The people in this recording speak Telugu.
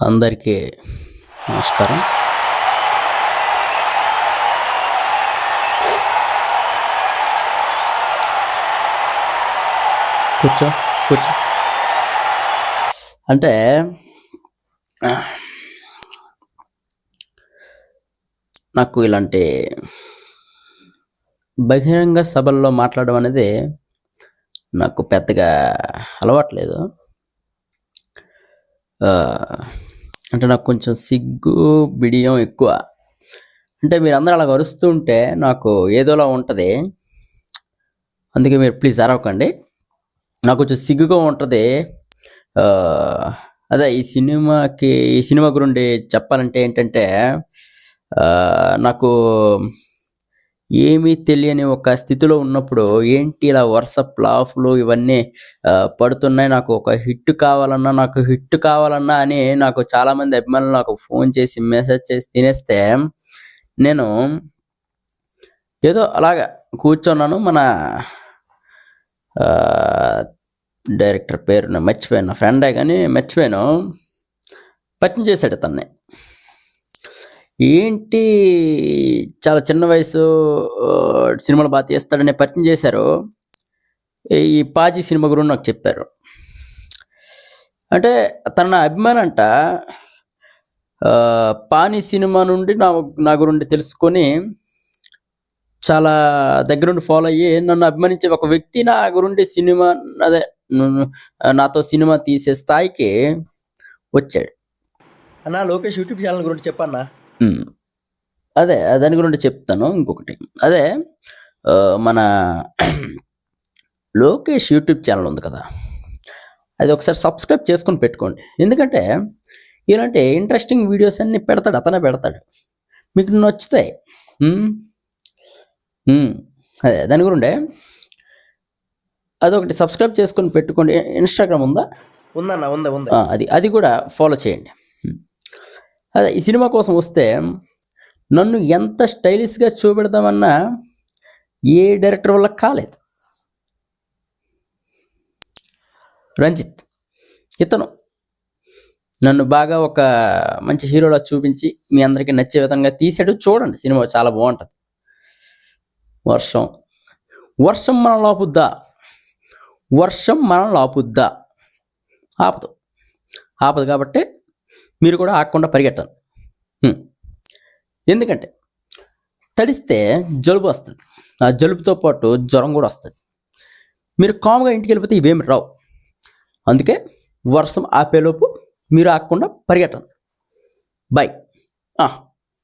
అందరికీ నమస్కారం. కూర్చో కూర్చో. అంటే నాకు ఇలాంటి బహిరంగ సభల్లో మాట్లాడడం అనేది నాకు పెద్దగా అలవాట్లేదు. అంటే నాకు కొంచెం సిగ్గు బిడియం ఎక్కువ. అంటే మీరందరూ అలా అరుస్తూ ఉంటే నాకు ఏదోలా ఉంటుంది. అందుకే మీరు ప్లీజ్ అరవకండి. నాకు కొంచెం సిగ్గుగా ఉంటుంది. అదే ఈ సినిమా గురించి చెప్పాలంటే ఏంటంటే నాకు ఏమీ తెలియని ఒక స్థితిలో ఉన్నప్పుడు ఏంటి ఇలా వరుస ఫ్లాపులు ఇవన్నీ పడుతున్నాయి. నాకు ఒక హిట్ కావాలన్నా అని నాకు చాలామంది అభిమానులు నాకు ఫోన్ చేసి మెసేజ్ చేసి తినేస్తే నేను ఏదో అలాగా కూర్చున్నాను. మన డైరెక్టర్ పేరు మర్చిపోయాను, నా ఫ్రెండే కానీ మర్చిపోయాను. పరిచయం చేశాడు అతన్ని. ఏంటి చాలా చిన్న వయసు సినిమాలు బాగా తీస్తాడని పరిచయం చేశారు. ఈ పాజీ సినిమా గురించి నాకు చెప్పారు. అంటే తన నా అభిమానం అంట. పానీ సినిమా నుండి నా గురించి తెలుసుకొని చాలా దగ్గర నుండి ఫాలో అయ్యి నన్ను అభిమానించే ఒక వ్యక్తి నా గురించి నాతో సినిమా తీసే స్థాయికి వచ్చాడు. అన్నా లోకేష్ యూట్యూబ్ ఛానల్ గురించి చెప్పన్నా. అదే దాని గురించి చెప్తాను. ఇంకొకటి అదే మన లోకేష్ యూట్యూబ్ ఛానల్ ఉంది కదా, అది ఒకసారి సబ్స్క్రైబ్ చేసుకొని పెట్టుకోండి. ఎందుకంటే ఇలాంటి ఇంట్రెస్టింగ్ వీడియోస్ అన్నీ అతనే పెడతాడు, మీకు నచ్చుతాయి. అదే దాని గురిండే అదొకటి సబ్స్క్రైబ్ చేసుకొని పెట్టుకోండి. ఇన్స్టాగ్రామ్ ఉందా? ఉందన్నా, ఉంది. అది కూడా ఫాలో చేయండి. అదే ఈ సినిమా కోసం వస్తే నన్ను ఎంత స్టైలిష్గా చూపెడదామన్నా ఏ డైరెక్టర్ వల్ల కాలేదు. రంజిత్ ఇతను నన్ను బాగా ఒక మంచి హీరోలా చూపించి మీ అందరికీ నచ్చే విధంగా తీసాడు. చూడండి, సినిమా చాలా బాగుంటుంది. వర్షం మనల్ని ఆపుద్దా? ఆపదు కాబట్టి మీరు కూడా ఆగకుండా పరిగెట్టాలి. ఎందుకంటే తడిస్తే జలుబు వస్తుంది, ఆ జలుబుతో పాటు జ్వరం కూడా వస్తుంది. మీరు కామ్గా ఇంటికి వెళ్ళిపోతే ఇవేమి రావు. అందుకే వర్షం ఆపేలోపు మీరు ఆగకుండా పరిగెట్టండి. బై.